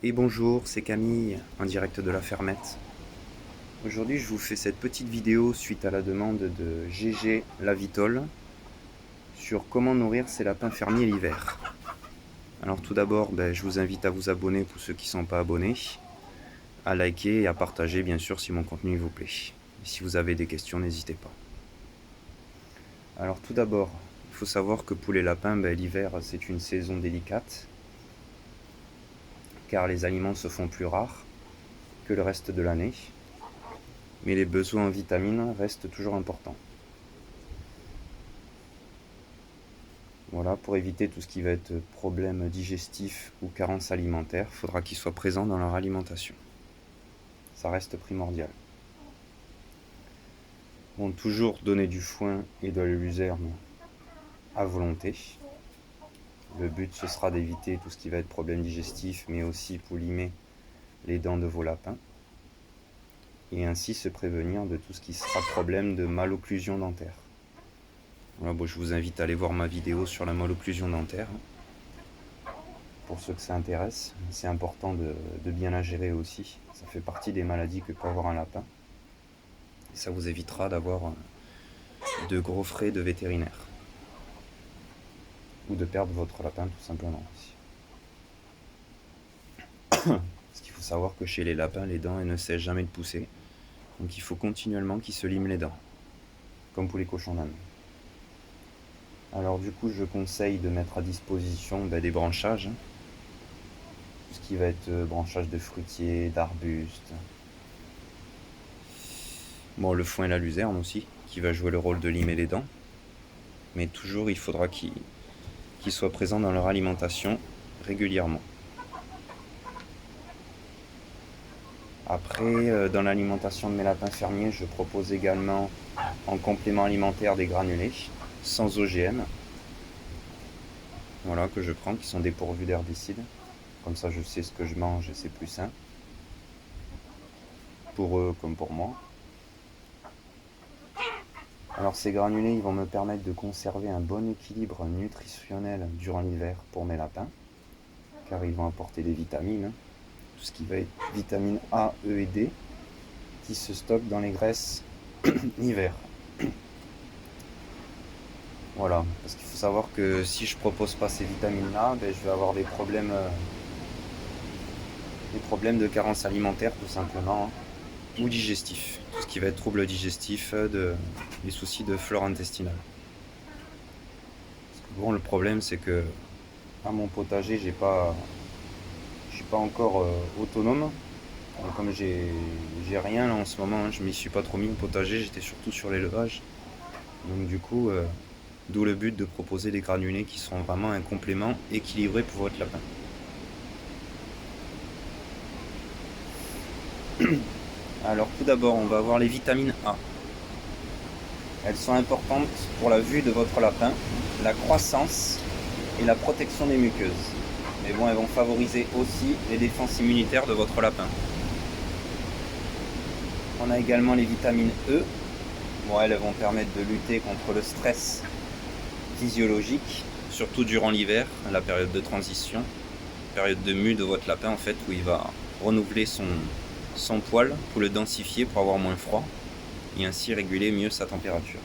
Et bonjour, c'est Camille, en direct de la fermette. Aujourd'hui, je vous fais cette petite vidéo suite à la demande de GG Lavitole sur comment nourrir ses lapins fermiers l'hiver. Alors tout d'abord, je vous invite à vous abonner pour ceux qui ne sont pas abonnés, à liker et à partager bien sûr si mon contenu vous plaît. Et si vous avez des questions, n'hésitez pas. Alors tout d'abord, il faut savoir que pour les lapins, l'hiver c'est une saison délicate, car les aliments se font plus rares que le reste de l'année, mais les besoins en vitamines restent toujours importants. Voilà, pour éviter tout ce qui va être problème digestif ou carence alimentaire, il faudra qu'ils soient présents dans leur alimentation. Ça reste primordial. Bon, toujours donner du foin et de la luzerne à volonté. Le but, ce sera d'éviter tout ce qui va être problème digestif, mais aussi pour limer les dents de vos lapins. Et ainsi se prévenir de tout ce qui sera problème de malocclusion dentaire. Voilà, bon, je vous invite à aller voir ma vidéo sur la malocclusion dentaire. Pour ceux que ça intéresse, c'est important de bien la gérer aussi. Ça fait partie des maladies que peut avoir un lapin. Et ça vous évitera d'avoir de gros frais de vétérinaire. Ou de perdre votre lapin tout simplement aussi. Parce qu'il faut savoir que chez les lapins, les dents elles ne cessent jamais de pousser. Donc il faut continuellement qu'ils se liment les dents. Comme pour les cochons d'Inde. Alors du coup, je conseille de mettre à disposition des branchages. Tout ce qui va être branchage de fruitiers, d'arbustes. Bon, le foin et la luzerne aussi, qui va jouer le rôle de limer les dents. Mais toujours, il faudra qu'ils soient présents dans leur alimentation régulièrement. Après, dans l'alimentation de mes lapins fermiers, je propose également en complément alimentaire des granulés, sans OGM. Voilà, que je prends, qui sont dépourvus d'herbicides. Comme ça, je sais ce que je mange et c'est plus sain. Pour eux comme pour moi. Alors ces granulés, ils vont me permettre de conserver un bon équilibre nutritionnel durant l'hiver pour mes lapins, car ils vont apporter des vitamines, tout ce qui va être vitamine A, E et D, qui se stockent dans les graisses l'hiver. Voilà, parce qu'il faut savoir que si je propose pas ces vitamines-là, je vais avoir des problèmes de carence alimentaire tout simplement, ou digestif, tout ce qui va être trouble digestif, les soucis de flore intestinale. Bon, le problème c'est que à mon potager, je suis pas encore autonome. Comme j'ai rien là en ce moment, je m'y suis pas trop mis au potager, j'étais surtout sur l'élevage. Donc du coup, d'où le but de proposer des granulés qui sont vraiment un complément équilibré pour votre lapin. Alors tout d'abord, on va avoir les vitamines A. Elles sont importantes pour la vue de votre lapin, la croissance et la protection des muqueuses. Mais bon, elles vont favoriser aussi les défenses immunitaires de votre lapin. On a également les vitamines E. Bon, elles vont permettre de lutter contre le stress physiologique, surtout durant l'hiver, la période de transition, période de mue de votre lapin en fait, où il va renouveler son poil pour le densifier pour avoir moins froid et ainsi réguler mieux sa température.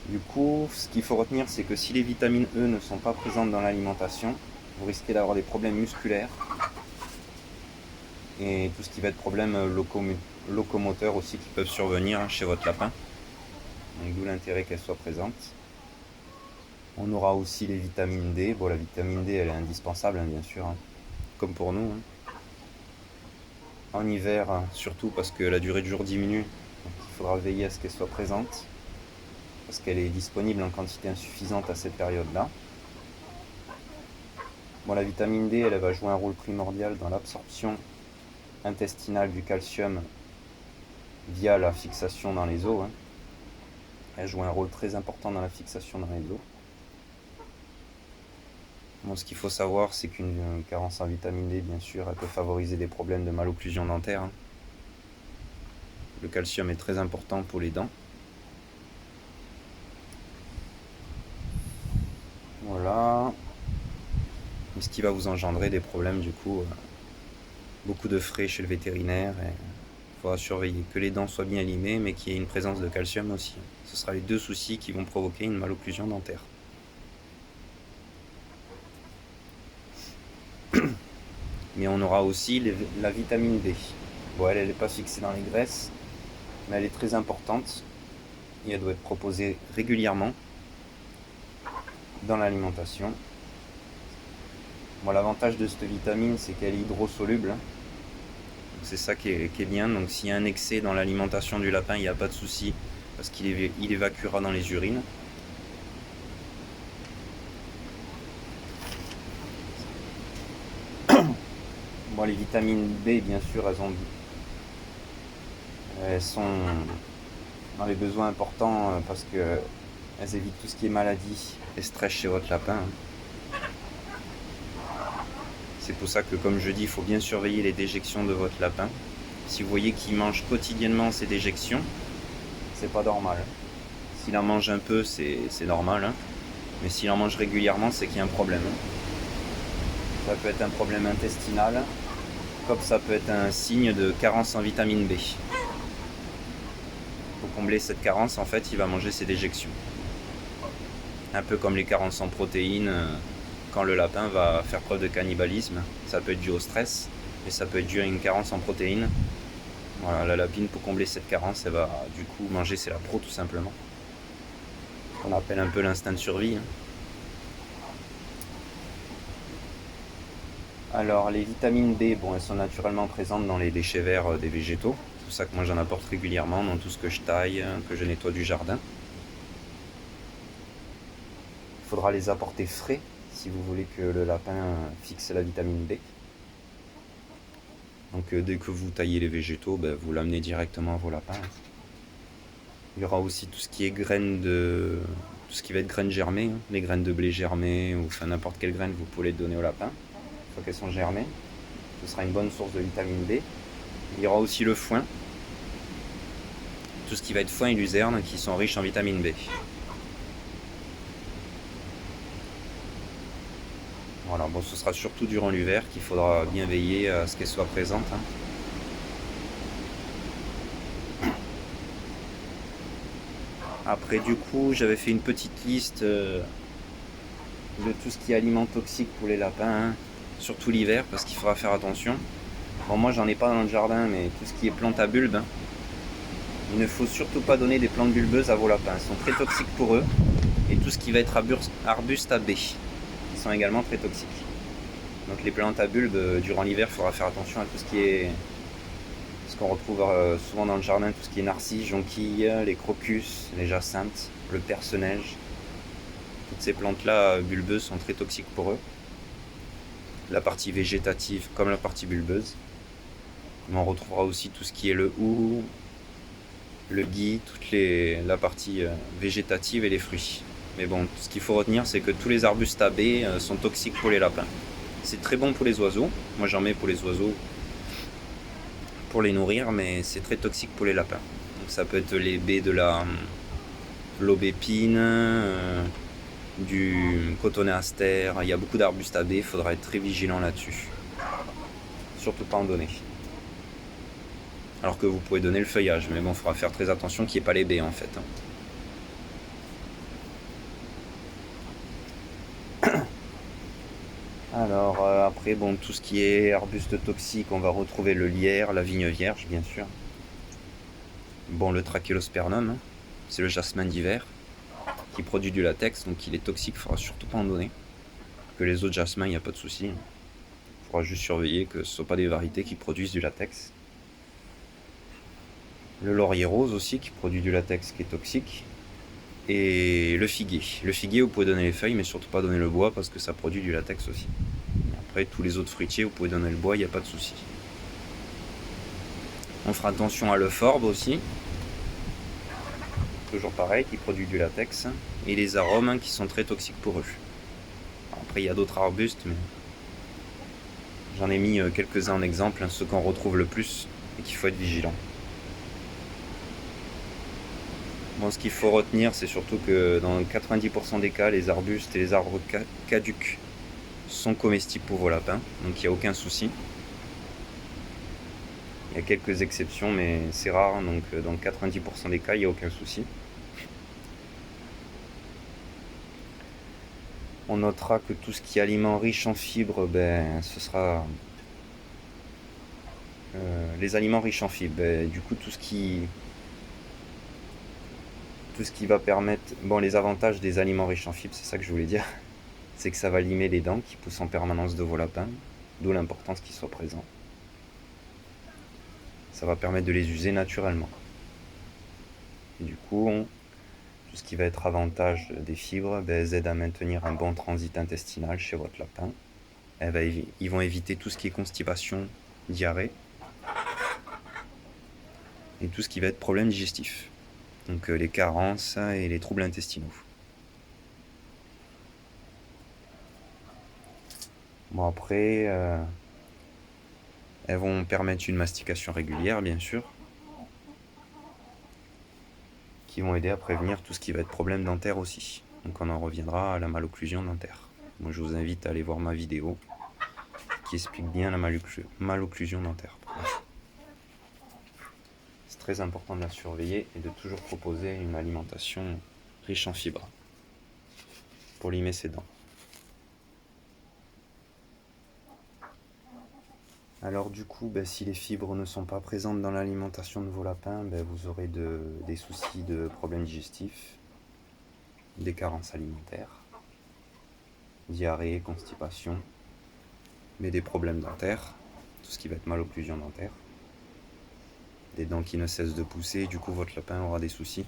Du coup, ce qu'il faut retenir, c'est que si les vitamines E ne sont pas présentes dans l'alimentation, vous risquez d'avoir des problèmes musculaires et tout ce qui va être problème locomoteur aussi qui peuvent survenir chez votre lapin. Donc d'où l'intérêt qu'elles soient présentes. On aura aussi les vitamines D. Bon, la vitamine D, elle est indispensable, bien sûr, comme pour nous. En hiver, surtout parce que la durée de jour diminue, donc il faudra veiller à ce qu'elle soit présente, parce qu'elle est disponible en quantité insuffisante à cette période-là. Bon, la vitamine D, elle va jouer un rôle primordial dans l'absorption intestinale du calcium via la fixation dans les os. Elle joue un rôle très important dans la fixation dans les os. Bon, ce qu'il faut savoir, c'est qu'une carence en vitamine D, bien sûr, elle peut favoriser des problèmes de malocclusion dentaire. Le calcium est très important pour les dents. Voilà. ce qui va vous engendrer des problèmes du coup, beaucoup de frais chez le vétérinaire. Il faudra surveiller que les dents soient bien limées, mais qu'il y ait une présence de calcium aussi. Ce sera les deux soucis qui vont provoquer une malocclusion dentaire. Mais on aura aussi la vitamine D. Bon, elle n'est pas fixée dans les graisses, mais elle est très importante et elle doit être proposée régulièrement dans l'alimentation. Bon, l'avantage de cette vitamine, c'est qu'elle est hydrosoluble. C'est ça qui est bien. Donc s'il y a un excès dans l'alimentation du lapin, il n'y a pas de souci parce qu'il évacuera dans les urines. Bon, les vitamines B, bien sûr, elles sont dans les besoins importants parce qu'elles évitent tout ce qui est maladie et stress chez votre lapin. C'est pour ça que, comme je dis, il faut bien surveiller les déjections de votre lapin. Si vous voyez qu'il mange quotidiennement ses déjections, c'est pas normal. S'il en mange un peu, c'est normal. Hein. Mais s'il en mange régulièrement, c'est qu'il y a un problème. Ça peut être un problème intestinal, comme ça peut être un signe de carence en vitamine B. Pour combler cette carence, en fait, il va manger ses déjections. Un peu comme les carences en protéines, quand le lapin va faire preuve de cannibalisme. Ça peut être dû au stress, mais ça peut être dû à une carence en protéines. Voilà, la lapine, pour combler cette carence, elle va du coup manger ses lapros tout simplement. On appelle un peu l'instinct de survie. Alors les vitamines D, bon, elles sont naturellement présentes dans les déchets verts des végétaux. C'est pour ça que moi j'en apporte régulièrement dans tout ce que je taille, que je nettoie du jardin. Il faudra les apporter frais si vous voulez que le lapin fixe la vitamine D. Donc dès que vous taillez les végétaux, vous l'amenez directement à vos lapins. Il y aura aussi tout ce qui est tout ce qui va être graines germées, les graines de blé germées, ou enfin n'importe quelle graine vous pouvez les donner au lapin. Une fois qu'elles sont germées, ce sera une bonne source de vitamine D. Il y aura aussi le foin, tout ce qui va être foin et luzerne qui sont riches en vitamine B. Voilà, bon, ce sera surtout durant l'hiver qu'il faudra bien veiller à ce qu'elle soit présente. Après, du coup, j'avais fait une petite liste de tout ce qui est aliments toxiques pour les lapins, surtout l'hiver, parce qu'il faudra faire attention. Bon, moi, j'en ai pas dans le jardin, mais tout ce qui est plantes à bulbes, il ne faut surtout pas donner des plantes bulbeuses à vos lapins. Elles sont très toxiques pour eux. Et tout ce qui va être arbustes à baies, ils sont également très toxiques. Donc les plantes à bulbes, durant l'hiver, il faudra faire attention à tout ce qui est... ce qu'on retrouve souvent dans le jardin, tout ce qui est narcisse, jonquille, les crocus, les jacinthes, le perce-neige. Toutes ces plantes-là bulbeuses sont très toxiques pour eux. La partie végétative comme la partie bulbeuse. Mais on retrouvera aussi tout ce qui est le hou, le gui, la partie végétative et les fruits. Mais bon, ce qu'il faut retenir, c'est que tous les arbustes à baies sont toxiques pour les lapins. C'est très bon pour les oiseaux. Moi, j'en mets pour les oiseaux pour les nourrir, mais c'est très toxique pour les lapins. Donc, ça peut être les baies de l'aubépine, du cotonéaster. Il y a beaucoup d'arbustes à baies, il faudra être très vigilant là-dessus. Surtout pas en donner. Alors que vous pouvez donner le feuillage, mais bon, il faudra faire très attention qu'il n'y ait pas les baies en fait. Alors après, bon, tout ce qui est arbustes toxiques, on va retrouver le lierre, la vigne vierge, bien sûr. Bon, le trachelospermum, c'est le jasmin d'hiver, qui produit du latex, donc il est toxique, il ne faudra surtout pas en donner. Que les autres jasmins, il n'y a pas de souci. Il faudra juste surveiller que ce ne soient pas des variétés qui produisent du latex. Le laurier rose aussi, qui produit du latex, qui est toxique. Et le figuier. Le figuier, vous pouvez donner les feuilles, mais surtout pas donner le bois, parce que ça produit du latex aussi. Après, tous les autres fruitiers, vous pouvez donner le bois, il n'y a pas de souci. On fera attention à l'euphorbes aussi. Toujours pareil, qui produit du latex. Et les arômes qui sont très toxiques pour eux. Après, il y a d'autres arbustes, mais j'en ai mis quelques-uns en exemple, ceux qu'on retrouve le plus et qu'il faut être vigilant. Bon, ce qu'il faut retenir, c'est surtout que dans 90% des cas, les arbustes et les arbres caducs sont comestibles pour vos lapins, donc il n'y a aucun souci. Il y a quelques exceptions, mais c'est rare, donc dans 90% des cas, il n'y a aucun souci. On notera que tout ce qui est aliments riches en fibres, ce sera les aliments riches en fibres. Du coup, tout ce qui va permettre... Bon, les avantages des aliments riches en fibres, c'est ça que je voulais dire, c'est que ça va limer les dents qui poussent en permanence de vos lapins, d'où l'importance qu'ils soient présents. Ça va permettre de les user naturellement. Et du coup, tout ce qui va être avantage des fibres aide à maintenir un bon transit intestinal chez votre lapin. Ils vont éviter tout ce qui est constipation, diarrhée, et tout ce qui va être problème digestif. Donc les carences et les troubles intestinaux. Bon, après, elles vont permettre une mastication régulière, bien sûr, qui vont aider à prévenir tout ce qui va être problème dentaire aussi. Donc on en reviendra à la malocclusion dentaire. Moi, je vous invite à aller voir ma vidéo qui explique bien la malocclusion dentaire. C'est très important de la surveiller et de toujours proposer une alimentation riche en fibres pour limer ses dents. Alors du coup, si les fibres ne sont pas présentes dans l'alimentation de vos lapins, vous aurez des soucis de problèmes digestifs, des carences alimentaires, diarrhée, constipation, mais des problèmes dentaires, tout ce qui va être malocclusion dentaire, des dents qui ne cessent de pousser, et du coup votre lapin aura des soucis.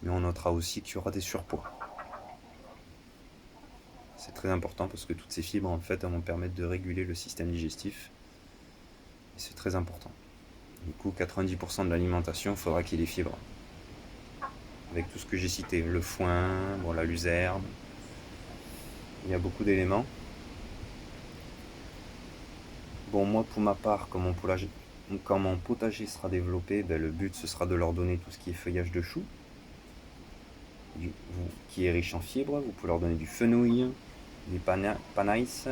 Mais on notera aussi qu'il y aura des surpoids. C'est très important parce que toutes ces fibres en fait vont permettre de réguler le système digestif. Et c'est très important. Du coup, 90% de l'alimentation, il faudra qu'il y ait des fibres. Avec tout ce que j'ai cité, le foin, la luzerne, il y a beaucoup d'éléments. Bon, moi pour ma part, quand mon potager sera développé, le but ce sera de leur donner tout ce qui est feuillage de chou, qui est riche en fibres. Vous pouvez leur donner du fenouil, des panaïs.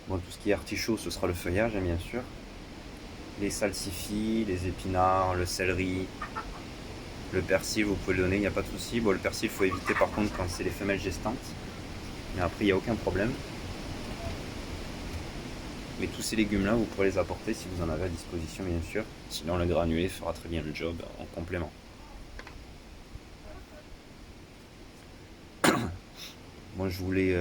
Bon, tout ce qui est artichaut, ce sera le feuillage, bien sûr. Les salsifis, les épinards, le céleri, le persil, vous pouvez le donner, il n'y a pas de souci. Bon, le persil, il faut éviter par contre quand c'est les femelles gestantes. Mais après, il n'y a aucun problème. Mais tous ces légumes-là, vous pourrez les apporter si vous en avez à disposition, bien sûr. Sinon, le granulé fera très bien le job en complément. Moi, je voulais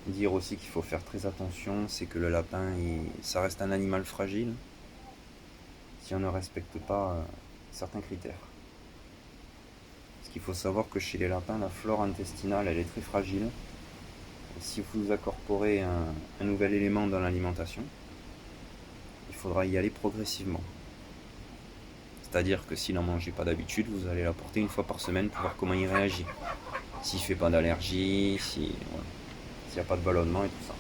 dire aussi qu'il faut faire très attention, c'est que le lapin, ça reste un animal fragile si on ne respecte pas certains critères. Parce qu'il faut savoir que chez les lapins, la flore intestinale, elle est très fragile. Et si vous incorporez un nouvel élément dans l'alimentation, il faudra y aller progressivement. C'est-à-dire que s'il n'en mangeait pas d'habitude, vous allez l'apporter une fois par semaine pour voir comment il réagit. S'il ne fait pas d'allergie, s'il n'y a pas de ballonnement et tout ça.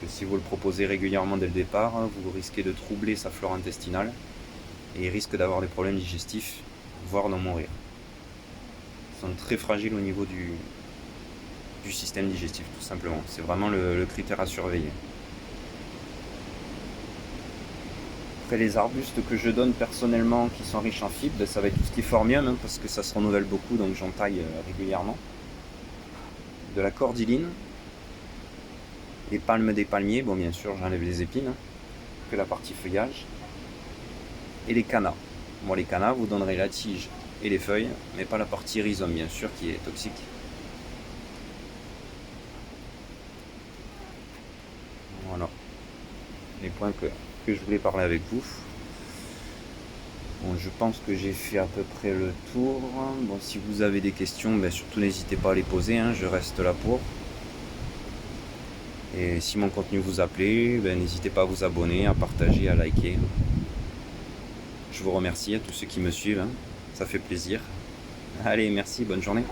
Que si vous le proposez régulièrement dès le départ, vous risquez de troubler sa flore intestinale et il risque d'avoir des problèmes digestifs, voire d'en mourir. Ils sont très fragiles au niveau du système digestif, tout simplement. C'est vraiment le critère à surveiller. Après, les arbustes que je donne personnellement qui sont riches en fibres, ça va être tout ce qui est phormium, parce que ça se renouvelle beaucoup, donc j'en taille régulièrement. De la cordyline, les palmes des palmiers, bon bien sûr j'enlève les épines, que la partie feuillage, et les cannas. Bon, les cannas, vous donnerez la tige et les feuilles, mais pas la partie rhizome bien sûr qui est toxique. Voilà les points que je voulais parler avec vous. Bon, je pense que j'ai fait à peu près le tour. Bon, si vous avez des questions, surtout n'hésitez pas à les poser, je reste là pour. Et si mon contenu vous a plu, n'hésitez pas à vous abonner, à partager, à liker. Je vous remercie à tous ceux qui me suivent, ça fait plaisir. Allez, merci, bonne journée.